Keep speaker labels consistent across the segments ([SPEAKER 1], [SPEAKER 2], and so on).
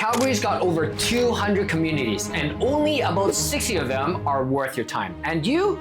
[SPEAKER 1] Calgary's got over 200 communities and only about 60 of them are worth your time. And you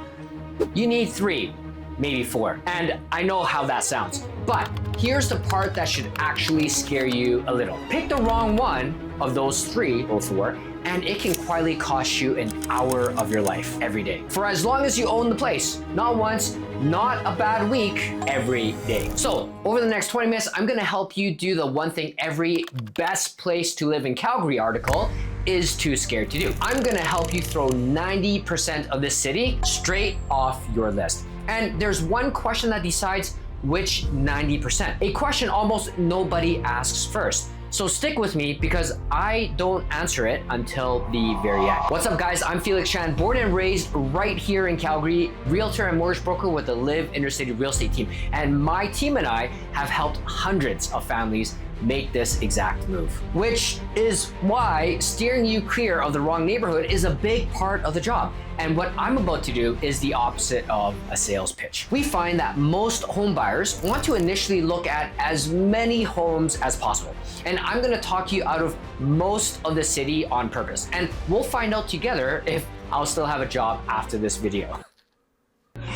[SPEAKER 1] need 3, maybe 4. And I know how that sounds, but here's the part that should actually scare you a little. Pick the wrong one of those 3 or 4, and it can quietly cost you an hour of your life every day. For as long as you own the place, not once, not a bad week, every day. So over the next 20 minutes, I'm gonna help you do the one thing every best place to live in Calgary article is too scared to do. I'm gonna help you throw 90% of this city straight off your list. And there's one question that decides which 90%. A question almost nobody asks first. So stick with me because I don't answer it until the very end. What's up guys, I'm Felix Chan, born and raised right here in Calgary, realtor and mortgage broker with the LiveInnerCity real estate team. And my team and I have helped hundreds of families make this exact move. Which is why steering you clear of the wrong neighborhood is a big part of the job. And what I'm about to do is the opposite of a sales pitch. We find that most home buyers want to initially look at as many homes as possible. And I'm gonna talk you out of most of the city on purpose. And we'll find out together if I'll still have a job after this video.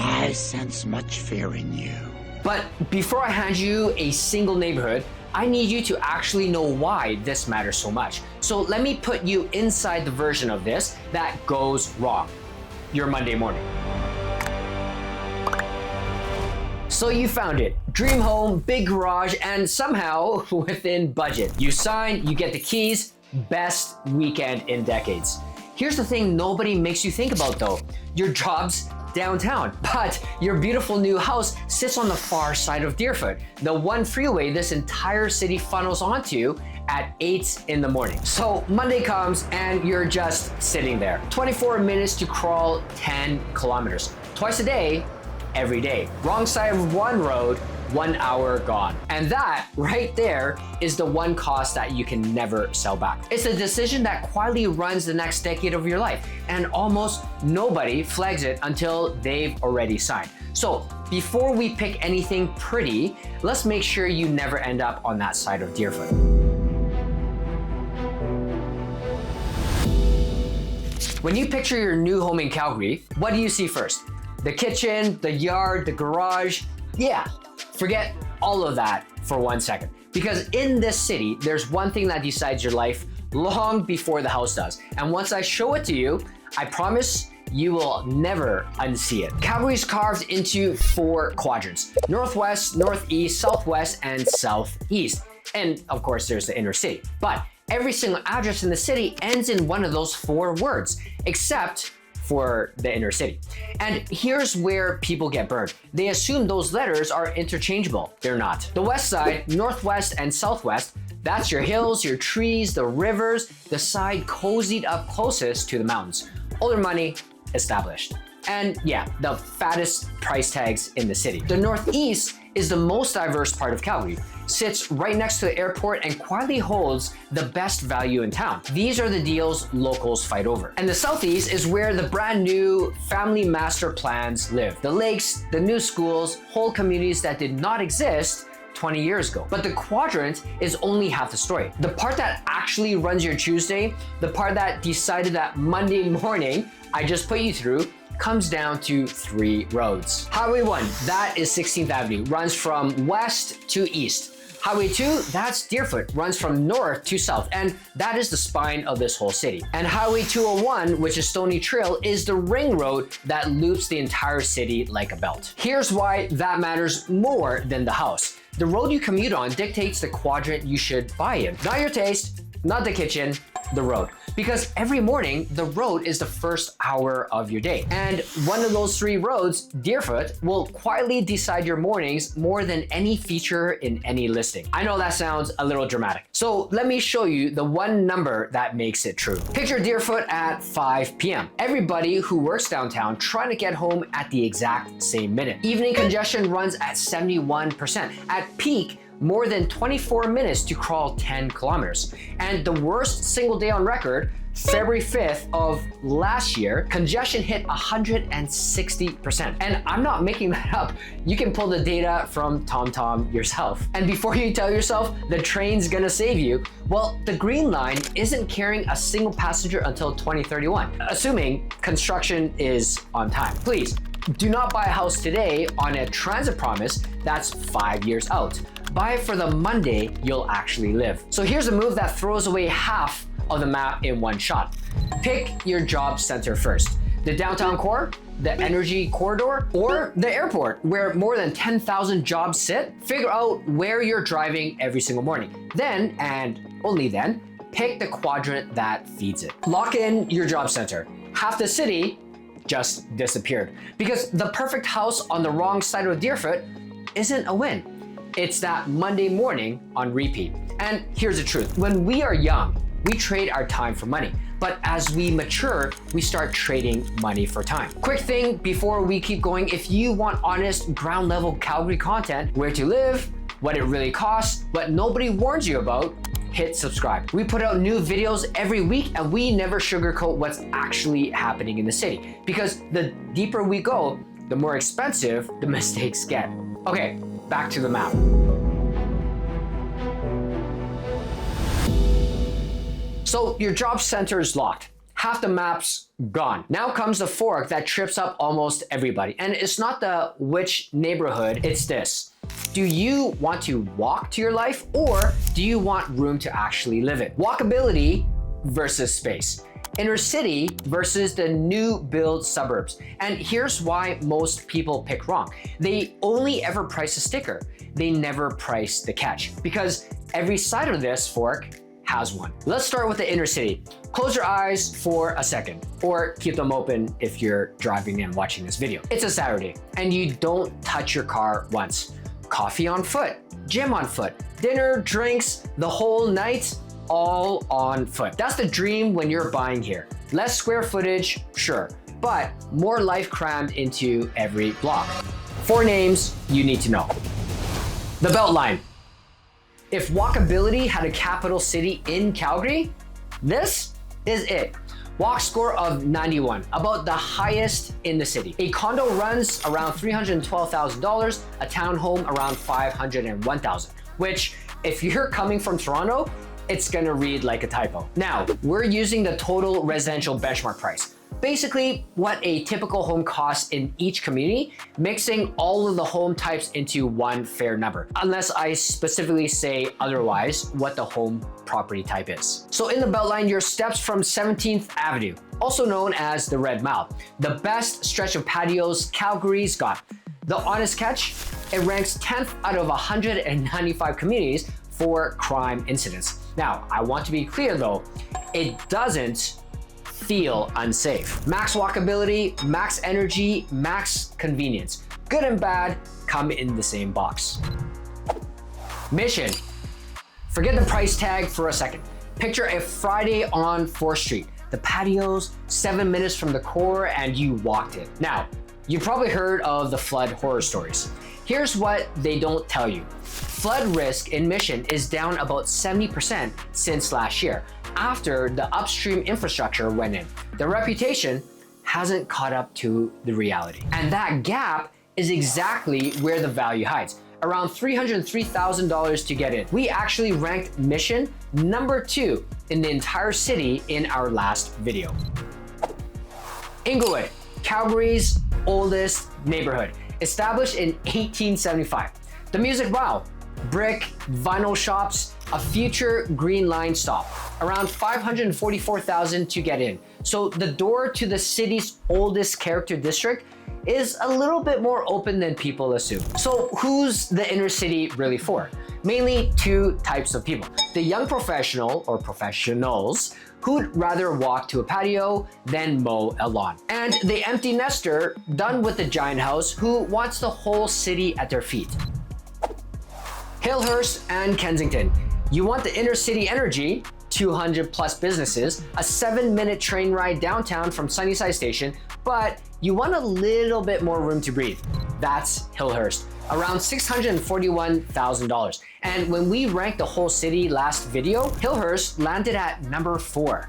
[SPEAKER 2] I sense much fear in you.
[SPEAKER 1] But before I hand you a single neighborhood, I need you to actually know why this matters so much. So let me put you inside the version of this that goes wrong. Your Monday morning. So you found it. Dream home, big garage, and somehow within budget. You sign, you get the keys, best weekend in decades. Here's the thing nobody makes you think about though. Your job's downtown, but your beautiful new house sits on the far side of Deerfoot, the one freeway this entire city funnels onto at 8 in the morning. So Monday comes and you're just sitting there. 24 minutes to crawl 10 kilometers. Twice a day, every day. Wrong side of one road, 1 hour gone. And that right there is the one cost that you can never sell back. It's a decision that quietly runs the next decade of your life, and almost nobody flags it until they've already signed. So before we pick anything pretty, let's make sure you never end up on that side of Deerfoot. When you picture your new home in Calgary, what do you see first? The kitchen, the yard, the garage? Yeah, forget all of that for 1 second. Because in this city, there's one thing that decides your life long before the house does. And once I show it to you, I promise you will never unsee it. Calgary is carved into 4 quadrants: northwest, northeast, southwest, and southeast. And of course, there's the inner city. But every single address in the city ends in one of those 4 words, except for the inner city. And here's where people get burned. They assume those letters are interchangeable. They're not. The west side, northwest, and southwest, that's your hills, your trees, the rivers, the side cozied up closest to the mountains. Older money, established. And yeah, the fattest price tags in the city. The northeast is the most diverse part of Calgary, sits right next to the airport and quietly holds the best value in town. These are the deals locals fight over. And the southeast is where the brand new family master plans live. The lakes, the new schools, whole communities that did not exist 20 years ago. But the quadrant is only half the story. The part that actually runs your Tuesday, the part that decided that Monday morning I just put you through, comes down to 3 roads. Highway 1, that is 16th Avenue, runs from west to east. Highway 2, that's Deerfoot, runs from north to south, and that is the spine of this whole city. And Highway 201, which is Stony Trail, is the ring road that loops the entire city like a belt. Here's why that matters more than the house. The road you commute on dictates the quadrant you should buy in. Not your taste, not the kitchen, the road. Because every morning, the road is the first hour of your day. And one of those 3 roads, Deerfoot, will quietly decide your mornings more than any feature in any listing. I know that sounds a little dramatic. So let me show you the one number that makes it true. Picture Deerfoot at 5 p.m. Everybody who works downtown trying to get home at the exact same minute. Evening congestion runs at 71%. At peak, more than 24 minutes to crawl 10 kilometers. And the worst single day on record, February 5th of last year, congestion hit 160%. And I'm not making that up. You can pull the data from TomTom yourself. And before you tell yourself the train's gonna save you, well, the Green Line isn't carrying a single passenger until 2031, assuming construction is on time. Please, do not buy a house today on a transit promise that's 5 years out. Buy it for the Monday you'll actually live. So here's a move that throws away half of the map in one shot. Pick your job center first. The downtown core, the energy corridor, or the airport where more than 10,000 jobs sit. Figure out where you're driving every single morning. Then, and only then, pick the quadrant that feeds it. Lock in your job center. Half the city just disappeared because the perfect house on the wrong side of Deerfoot isn't a win. It's that Monday morning on repeat. And here's the truth. When we are young, we trade our time for money. But as we mature, we start trading money for time. Quick thing before we keep going, if you want honest ground level Calgary content, where to live, what it really costs, what nobody warns you about, hit subscribe. We put out new videos every week and we never sugarcoat what's actually happening in the city. Because the deeper we go, the more expensive the mistakes get. Okay, back to the map. So your job center is locked. Half the map's gone. Now comes the fork that trips up almost everybody. And it's not the which neighborhood, it's this. Do you want to walk to your life or do you want room to actually live it? Walkability versus space. Inner city versus the new build suburbs. And here's why most people pick wrong. They only ever price a sticker. They never price the catch because every side of this fork has one. Let's start with the inner city. Close your eyes for a second or keep them open if you're driving and watching this video. It's a Saturday and you don't touch your car once. Coffee on foot, gym on foot, dinner, drinks, the whole night, all on foot. That's the dream when you're buying here. Less square footage, sure, but more life crammed into every block. 4 names you need to know. The Beltline. If walkability had a capital city in Calgary, this is it. Walk score of 91, about the highest in the city. A condo runs around $312,000, a townhome around $501,000, which if you're coming from Toronto, it's gonna read like a typo. Now, we're using the total residential benchmark price. Basically, what a typical home costs in each community, mixing all of the home types into one fair number, unless I specifically say otherwise what the home property type is. So in the Beltline, your steps from 17th Avenue, also known as the Red Mile, the best stretch of patios Calgary's got. The honest catch, it ranks 10th out of 195 communities for crime incidents. Now, I want to be clear though, it doesn't feel unsafe. Max walkability, max energy, max convenience. Good and bad come in the same box. Mission. Forget the price tag for a second. Picture a Friday on 4th Street. The patios, 7 minutes from the core and you walked it. Now, you've probably heard of the flood horror stories. Here's what they don't tell you. Flood risk in Mission is down about 70% since last year, after the upstream infrastructure went in. The reputation hasn't caught up to the reality. And that gap is exactly where the value hides, around $303,000 to get in. We actually ranked Mission number 2 in the entire city in our last video. Inglewood, Calgary's oldest neighborhood, established in 1875. The music, wow, brick, vinyl shops, a future Green Line stop, around $544,000 to get in. So the door to the city's oldest character district is a little bit more open than people assume. So who's the inner city really for? Mainly 2 types of people. The young professional or professionals who'd rather walk to a patio than mow a lawn. And the empty nester done with the giant house who wants the whole city at their feet. Hillhurst and Kensington. You want the inner city energy, 200 plus businesses, a 7-minute train ride downtown from Sunnyside Station, but you want a little bit more room to breathe. That's Hillhurst, around $641,000. And when we ranked the whole city last video, Hillhurst landed at number 4.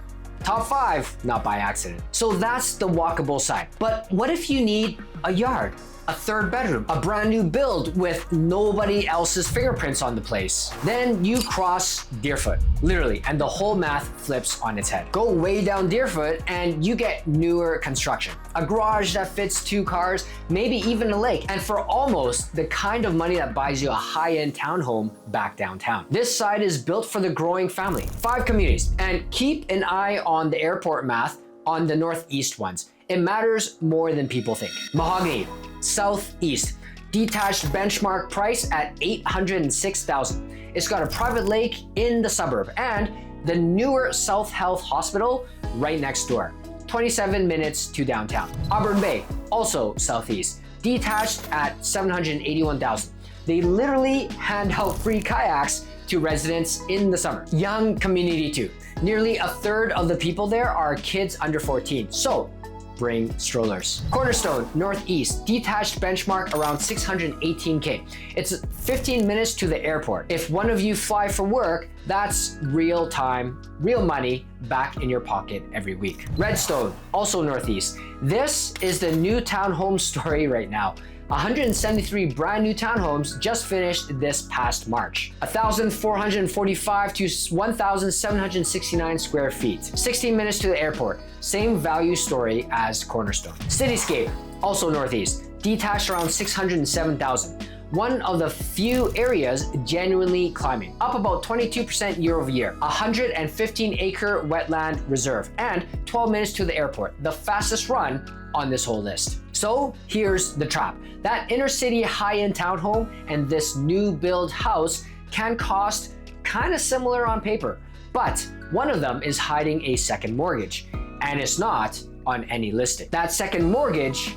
[SPEAKER 1] Top 5, not by accident. So that's the walkable side. But what if you need a yard? A third bedroom, a brand new build with nobody else's fingerprints on the place. Then you cross Deerfoot, literally, and the whole math flips on its head. Go way down Deerfoot and you get newer construction. A garage that fits 2 cars, maybe even a lake, and for almost the kind of money that buys you a high-end townhome back downtown. This side is built for the growing family. 5 communities, and keep an eye on the airport math on the northeast ones. It matters more than people think. Mahogany, southeast, detached benchmark price at $806,000. It's got a private lake in the suburb and the newer South Health Hospital right next door. 27 minutes to downtown. Auburn Bay, also southeast, detached at $781,000. They literally hand out free kayaks to residents in the summer. Young community too. Nearly a third of the people there are kids under 14. So bring strollers. Cornerstone, northeast, detached benchmark around $618K. It's 15 minutes to the airport. If one of you fly for work, that's real time, real money back in your pocket every week. Redstone, also northeast. This is the new townhome story right now. 173 brand new townhomes just finished this past March. 1,445 to 1,769 square feet. 16 minutes to the airport. Same value story as Cornerstone. Cityscape, also northeast, detached around 607,000. One of the few areas genuinely climbing, up about 22% year over year. 115-acre wetland reserve and 12 minutes to the airport, the fastest run on this whole list. So here's the trap. That inner city high-end townhome and this new build house can cost kind of similar on paper, but one of them is hiding a second mortgage and it's not on any listing. That second mortgage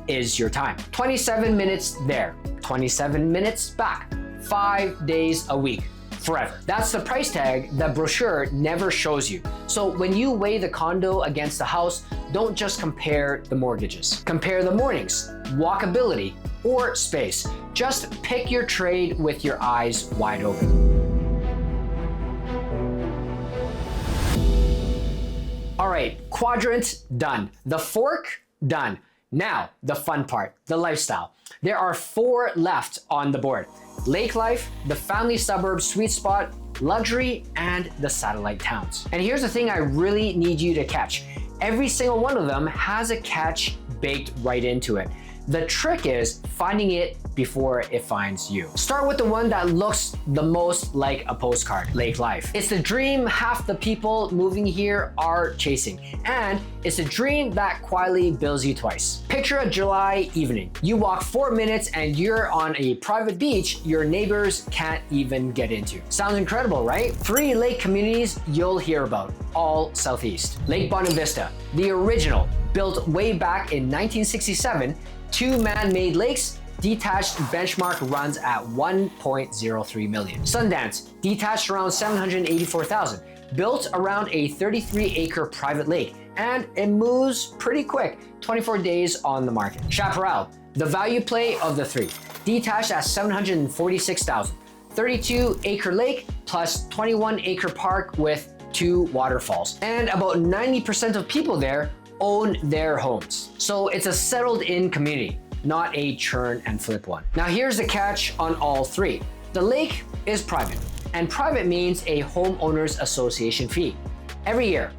[SPEAKER 1] is your time. 27 minutes there, 27 minutes back, 5 days a week, forever. That's the price tag the brochure never shows you. So when you weigh the condo against the house, don't just compare the mortgages. Compare the mornings, walkability, or space. Just pick your trade with your eyes wide open. All right, quadrant done. The fork done. Now, the fun part, the lifestyle. There are 4 left on the board. Lake life, the family suburb sweet spot, luxury, and the satellite towns. And here's the thing I really need you to catch. Every single one of them has a catch baked right into it. The trick is finding it before it finds you. Start with the one that looks the most like a postcard, lake life. It's the dream half the people moving here are chasing, and it's a dream that quietly bills you twice. Picture a July evening. You walk 4 minutes and you're on a private beach your neighbors can't even get into. Sounds incredible, right? 3 lake communities you'll hear about, all southeast. Lake Bonavista, the original, built way back in 1967, 2 man-made lakes, detached benchmark runs at 1.03 million. Sundance, detached around 784,000, built around a 33-acre private lake, and it moves pretty quick, 24 days on the market. Chaparral, the value play of the 3, detached at 746,000, 32-acre lake plus 21-acre park with 2 waterfalls, and about 90% of people there own their homes. So it's a settled in community, not a churn and flip one. Now here's the catch on all 3. The lake is private, and private means a homeowners association fee every year,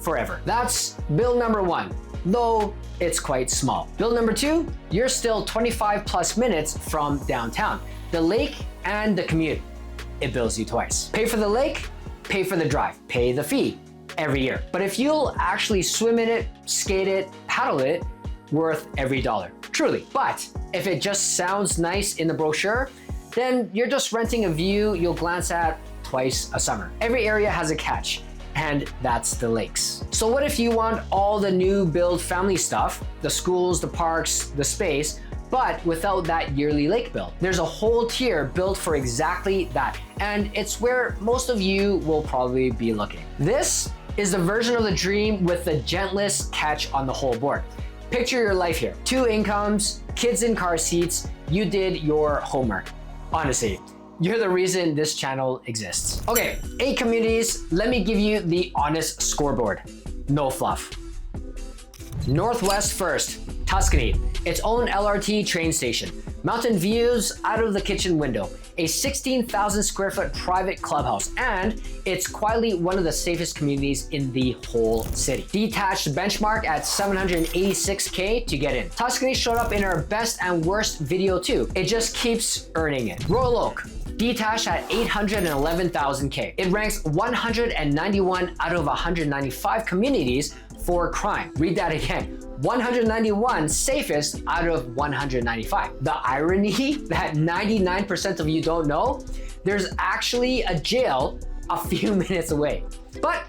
[SPEAKER 1] forever. That's bill number 1, though it's quite small. Bill number 2, you're still 25 plus minutes from downtown. The lake and the commute, it bills you twice. Pay for the lake, pay for the drive, pay the fee every year. But if you'll actually swim in it, skate it, paddle it, worth every dollar, truly. But if it just sounds nice in the brochure, then you're just renting a view you'll glance at twice a summer. Every area has a catch, and that's the lakes. So what if you want all the new build family stuff, the schools, the parks, the space, but without that yearly lake bill? There's a whole tier built for exactly that, and it's where most of you will probably be looking. This is the version of the dream with the gentlest catch on the whole board. Picture your life here. 2 incomes, kids in car seats, you did your homework. Honestly, you're the reason this channel exists. Okay, 8 communities, let me give you the honest scoreboard. no fluff. Northwest first, Tuscany, its own LRT train station. Mountain views out of the kitchen window, a 16,000 square foot private clubhouse, and it's quietly one of the safest communities in the whole city. Detached benchmark at 786K to get in. Tuscany showed up in our best and worst video too. It just keeps earning it. Royal Oak, detached at 811,000K. It ranks 191 out of 195 communities for crime. Read that again. 191 safest out of 195. The irony that 99% of you don't know, there's actually a jail a few minutes away. But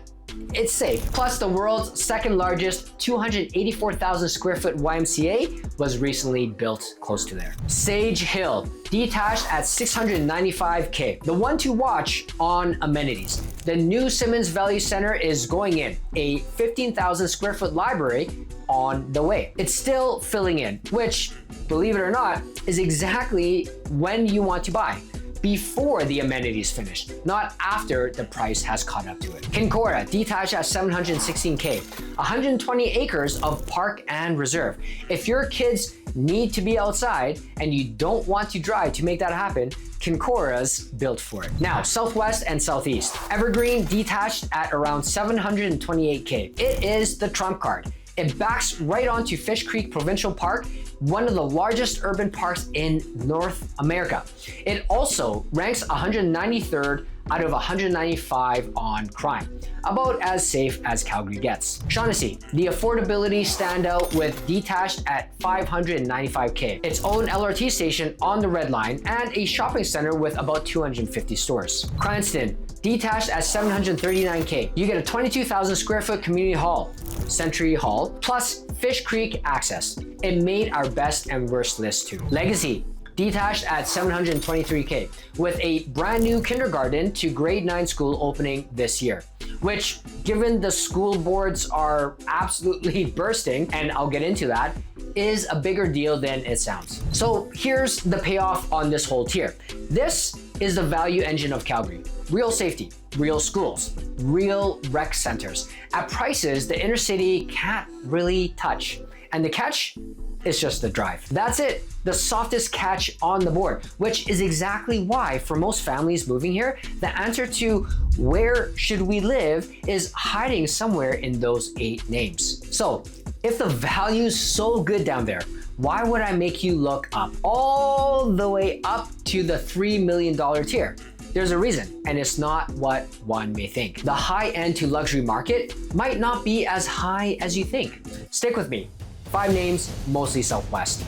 [SPEAKER 1] it's safe. Plus, the world's second largest 284,000 square foot YMCA was recently built close to there. Sage Hill, detached at 695K. The one to watch on amenities. The new Simmons Valley Center is going in, a 15,000 square foot library on the way. It's still filling in, which, believe it or not, is exactly when you want to buy. Before the amenities finish, not after the price has caught up to it. Kincora, detached at 716K, 120 acres of park and reserve. If your kids need to be outside and you don't want to drive to make that happen, Kincora's built for it. Now, Southwest and Southeast. Evergreen, detached at around 728K. It is the trump card. It backs right onto Fish Creek Provincial Park, one of the largest urban parks in North America. It also ranks 193rd out of 195 on crime, about as safe as Calgary gets. Shaughnessy, the affordability standout with detached at 595K, its own LRT station on the Red Line, and a shopping center with about 250 stores. Cranston, detached at 739K. You get a 22,000 square foot community hall, Century Hall, plus Fish Creek access. It made our best and worst list too. Legacy, detached at 723K, with a brand new kindergarten to grade 9 school opening this year, which, given the school boards are absolutely bursting, and I'll get into that, is a bigger deal than it sounds. So here's the payoff on this whole tier. This is the value engine of Calgary. Real safety, real schools, real rec centers, at prices the inner city can't really touch. And the catch is just the drive. That's it, the softest catch on the board, which is exactly why for most families moving here, the answer to where should we live is hiding somewhere in those 8 names. So if the value's so good down there, why would I make you look up all the way up to the $3 million tier? There's a reason, and it's not what one may think. The high-end to luxury market might not be as high as you think. Stick with me. 5 names, mostly Southwest.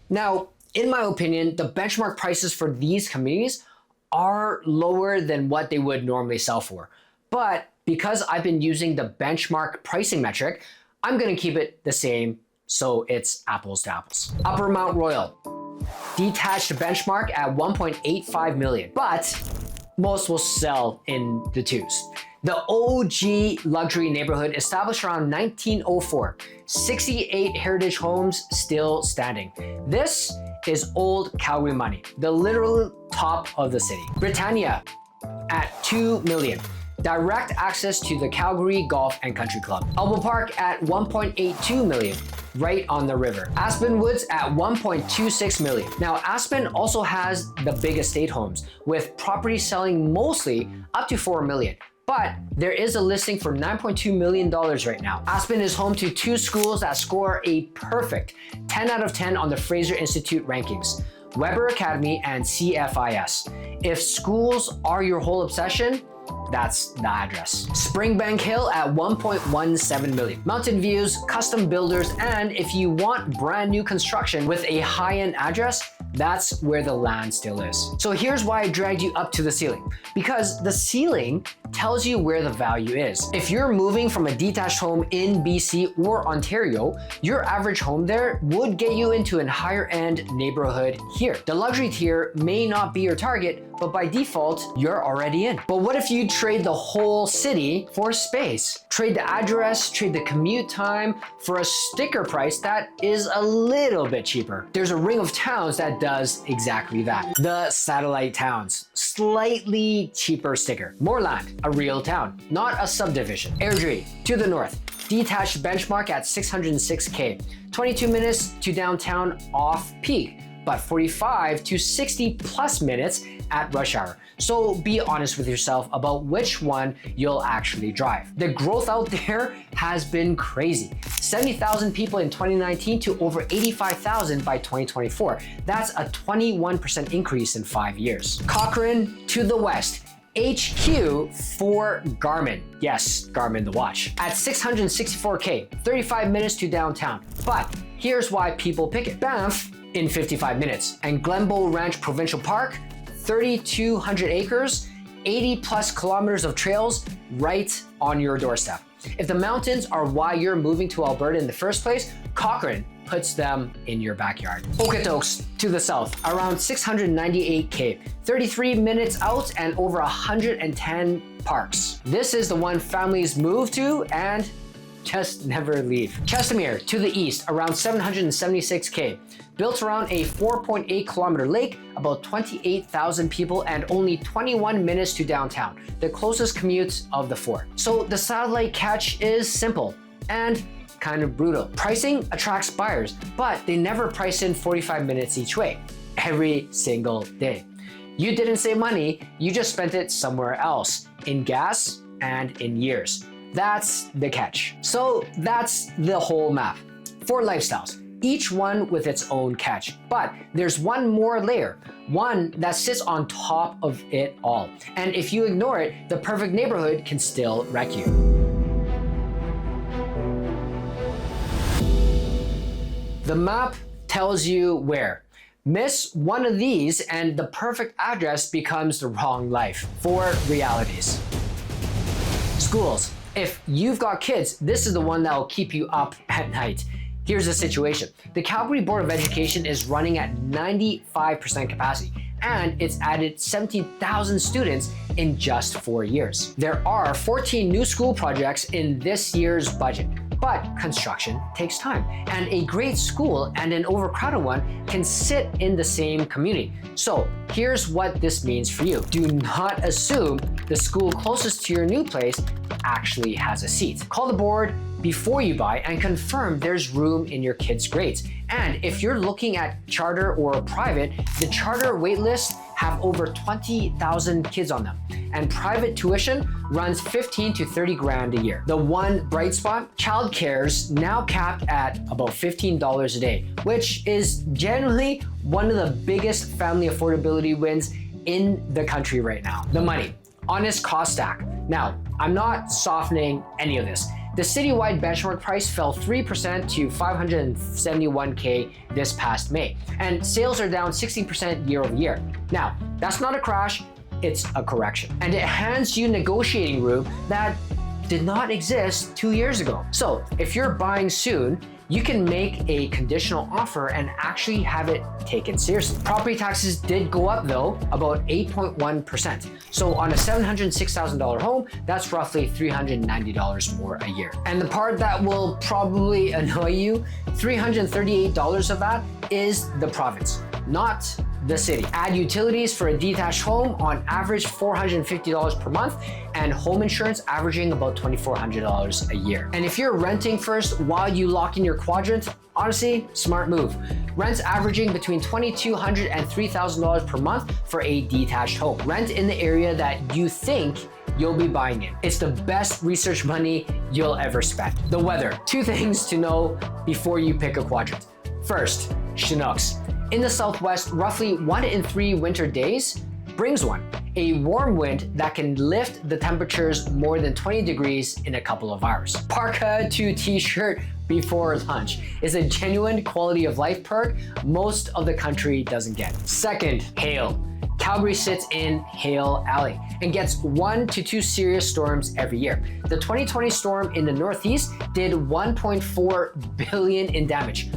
[SPEAKER 1] Now, in my opinion, the benchmark prices for these communities are lower than what they would normally sell for. But because I've been using the benchmark pricing metric, I'm gonna keep it the same so it's apples to apples. Upper Mount Royal, detached benchmark at 1.85 million, but most will sell in the 2s. The OG luxury neighborhood established around 1904, 68 heritage homes still standing. This is old Calgary money, the literal top of the city. Britannia at 2 million. Direct access to the Calgary Golf and Country Club. Elbow Park at 1.82 million, right on the river. Aspen Woods at 1.26 million. Now, Aspen also has the big estate homes, with properties selling mostly up to 4 million. But there is a listing for $9.2 million right now. Aspen is home to 2 schools that score a perfect 10 out of 10 on the Fraser Institute rankings, Weber Academy and CFIS. If schools are your whole obsession, that's the address. Springbank Hill at 1.17 million. Mountain views, custom builders, and if you want brand new construction with a high-end address, that's where the land still is. So here's why I dragged you up to the ceiling. Because the ceiling tells you where the value is. If you're moving from a detached home in BC or Ontario, your average home there would get you into a higher end neighborhood here. The luxury tier may not be your target, but by default, you're already in. But what if you trade the whole city for space? Trade the address, trade the commute time for a sticker price that is a little bit cheaper. There's a ring of towns that does exactly that. The satellite towns, slightly cheaper sticker. More land, a real town, not a subdivision. Airdrie, to the north, detached benchmark at 606K, 22 minutes to downtown off peak, but 45 to 60 plus minutes at rush hour. So be honest with yourself about which one you'll actually drive. The growth out there has been crazy. 70,000 people in 2019 to over 85,000 by 2024. That's a 21% increase in 5 years. Cochrane, to the west, HQ for Garmin. Yes, Garmin the watch. At 664K, 35 minutes to downtown. But here's why people pick it. Banff in 55 minutes. And Glenbow Ranch Provincial Park, 3,200 acres, 80 plus kilometers of trails right on your doorstep. If the mountains are why you're moving to Alberta in the first place, Cochrane puts them in your backyard. Okotoks, to the south, around 698K, 33 minutes out and over 110 parks. This is the one families move to and just never leave. Chestermere, to the east, around 776K, built around a 4.8 kilometer lake, about 28,000 people and only 21 minutes to downtown, the closest commute of the four. So the satellite catch is simple and kind of brutal. Pricing attracts buyers, but they never price in 45 minutes each way, every single day. You didn't save money, you just spent it somewhere else, in gas and in years. That's the catch. So that's the whole map. 4 lifestyles, each one with its own catch. But there's one more layer, one that sits on top of it all. And if you ignore it, the perfect neighborhood can still wreck you. The map tells you where. Miss one of these and the perfect address becomes the wrong life. 4 realities. Schools. If you've got kids, this is the one that will keep you up at night. Here's the situation. The Calgary Board of Education is running at 95% capacity, and it's added 17,000 students in just 4 years. There are 14 new school projects in this year's budget, but construction takes time, and a great school and an overcrowded one can sit in the same community. So here's what this means for you. Do not assume the school closest to your new place actually has a seat. Call the board before you buy and confirm there's room in your kids' grades. And if you're looking at charter or private, the charter waitlists have over 20,000 kids on them. And private tuition runs 15 to 30 grand a year. The one bright spot, childcare's now capped at about $15 a day, which is generally one of the biggest family affordability wins in the country right now. The money, honest cost stack. Now, I'm not softening any of this. The citywide benchmark price fell 3% to 571K this past May, and sales are down 16% year over year. Now, that's not a crash, it's a correction. And it hands you negotiating room that did not exist 2 years ago. So if you're buying soon, you can make a conditional offer and actually have it taken seriously. Property taxes did go up though, about 8.1%. So on a $706,000 home, that's roughly $390 more a year. And the part that will probably annoy you, $338 of that is the province, not the city. Add utilities for a detached home, on average $450 per month, and home insurance averaging about $2,400 a year. And if you're renting first while you lock in your quadrant, honestly, smart move. Rent's averaging between $2,200 and $3,000 per month for a detached home. Rent in the area that you think you'll be buying in. It's the best research money you'll ever spend. The weather. 2 things to know before you pick a quadrant. First, chinooks. In the Southwest, roughly 1 in 3 winter days brings one. A warm wind that can lift the temperatures more than 20 degrees in a couple of hours. Parka to t-shirt before lunch is a genuine quality of life perk most of the country doesn't get. Second, hail. Calgary sits in Hail Alley and gets 1 to 2 serious storms every year. The 2020 storm in the Northeast did 1.4 billion in damage.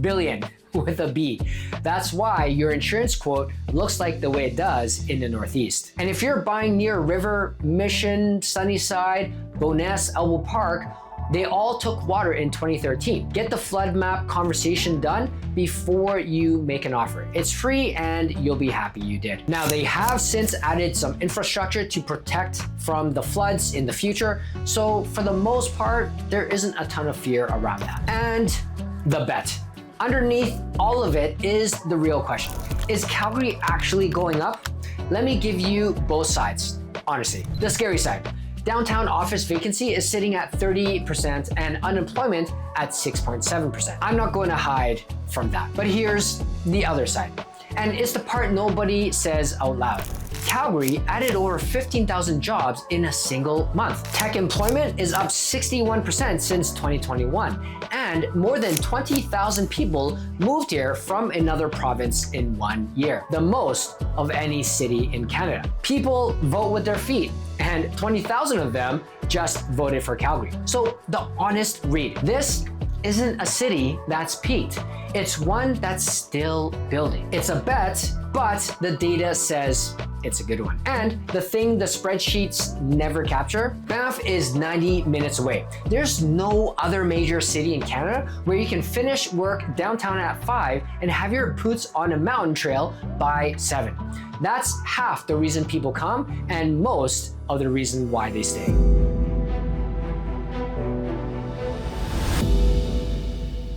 [SPEAKER 1] Billion with a B. That's why your insurance quote looks like the way it does in the Northeast. And if you're buying near River, Mission, Sunnyside, Bowness, Elbow Park, They all took water in 2013. Get the flood map conversation done before you make an offer. It's free and you'll be happy you did. Now, they have since added some infrastructure to protect from the floods in the future. So for the most part, there isn't a ton of fear around that. And the bet. Underneath all of it is the real question. Is Calgary actually going up? Let me give you both sides, honestly. The scary side. Downtown office vacancy is sitting at 30% and unemployment at 6.7%. I'm not going to hide from that. But here's the other side. And it's the part nobody says out loud. Calgary added over 15,000 jobs in a single month. Tech employment is up 61% since 2021, and more than 20,000 people moved here from another province in 1 year, the most of any city in Canada. People vote with their feet, and 20,000 of them just voted for Calgary. So the honest read, this isn't a city that's peaked. It's one that's still building. It's a bet, but the data says it's a good one. And the thing the spreadsheets never capture, Banff is 90 minutes away. There's no other major city in Canada where you can finish work downtown at 5 and have your boots on a mountain trail by 7. That's half the reason people come and most of the reason why they stay.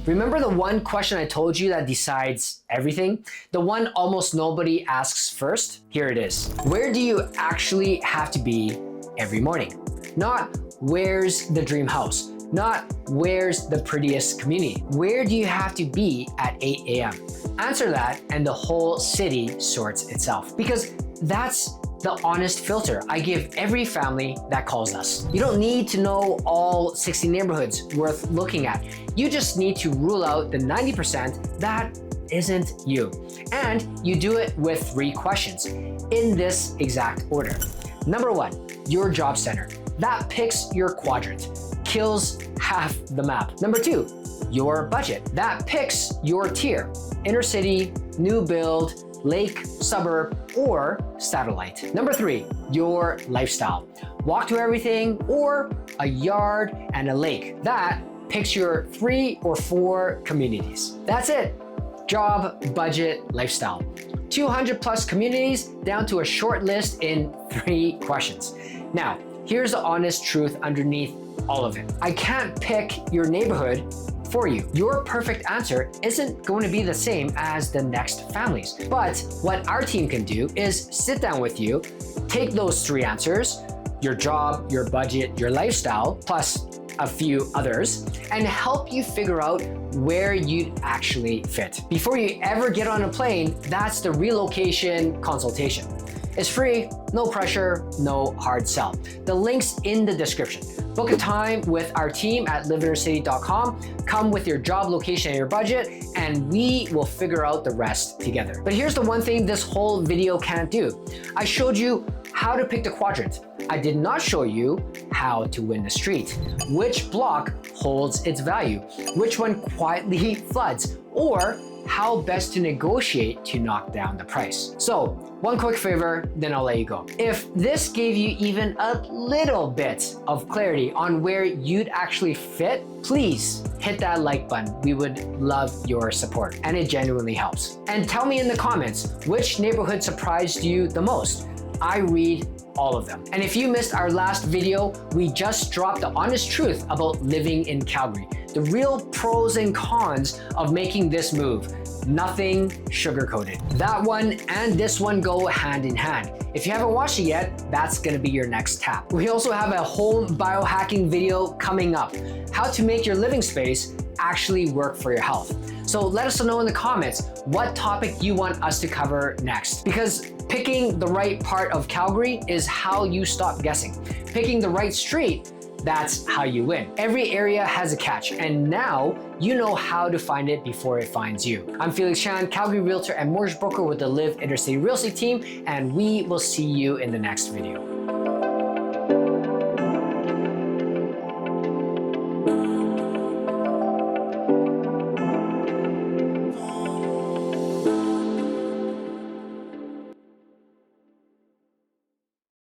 [SPEAKER 1] Remember the one question I told you that decides everything? The one almost nobody asks first? Here it is. Where do you actually have to be every morning? Not where's the dream house? Not where's the prettiest community? Where do you have to be at 8 a.m.? Answer that and the whole city sorts itself. Because that's the honest filter I give every family that calls us. You don't need to know all 60 neighborhoods worth looking at. You just need to rule out the 90% that isn't you. And you do it with 3 questions in this exact order. Number 1, your job center. That picks your quadrant, kills half the map. Number 2, your budget. That picks your tier, inner city, new build, lake, suburb, or satellite. Number 3, your lifestyle. Walk to everything or a yard and a lake. That picks your 3 or 4 communities. That's it. Job, budget, lifestyle. 200 plus communities down to a short list in 3 questions. Now, here's the honest truth underneath all of it. I can't pick your neighborhood for you. Your perfect answer isn't going to be the same as the next family's. But what our team can do is sit down with you, take those 3 answers, your job, your budget, your lifestyle, plus a few others, and help you figure out where you'd actually fit. Before you ever get on a plane, that's the relocation consultation. It's free, no pressure, no hard sell. The link's in the description. Book a time with our team at LiveInnerCity.com. Come with your job location and your budget, and we will figure out the rest together. But here's the one thing this whole video can't do. I showed you how to pick the quadrant. I did not show you how to win the street, which block holds its value, which one quietly floods, or how best to negotiate to knock down the price. So, one quick favor, then I'll let you go. If this gave you even a little bit of clarity on where you'd actually fit, please hit that like button. We would love your support, and it genuinely helps. And tell me in the comments, which neighborhood surprised you the most? I read all of them. And if you missed our last video, we just dropped the honest truth about living in Calgary. The real pros and cons of making this move. Nothing sugar-coated. That one and this one go hand in hand. If you haven't watched it yet, that's gonna be your next tap. We also have a home biohacking video coming up. How to make your living space actually work for your health. So let us know in the comments what topic you want us to cover next. Because picking the right part of Calgary is how you stop guessing. Picking the right street, that's how you win. Every area has a catch, and now you know how to find it before it finds you. I'm Felix Chan, Calgary realtor and mortgage broker with the LiveInnerCity Real Estate team, and we will see you in the next video.